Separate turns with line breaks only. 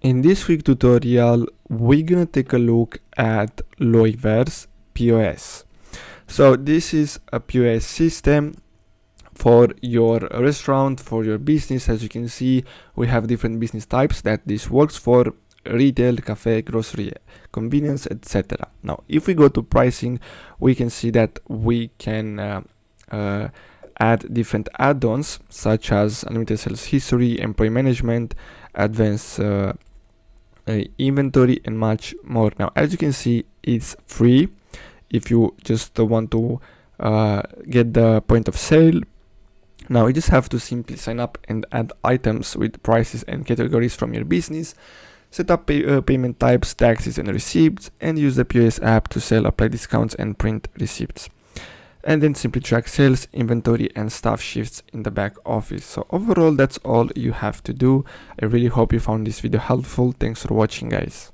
In this quick tutorial, we're gonna take a look at Loyverse POS. So this is a POS system for your restaurant, for your business. As you can see, we have different business types that this works for: retail, cafe, grocery, convenience, etc. Now, if we go to pricing, we can see that we can add different add-ons such as unlimited sales history, employee management, advanced inventory, and much more. Now, as you can see, it's free if you just want to get the point of sale. Now you just have to simply sign up and add items with prices and categories from your business, set up payment types, taxes, and receipts, and use the POS app to sell, apply discounts, and print receipts. And then simply track sales, inventory, and staff shifts in the back office. So overall, that's all you have to do. I really hope you found this video helpful. Thanks for watching, guys.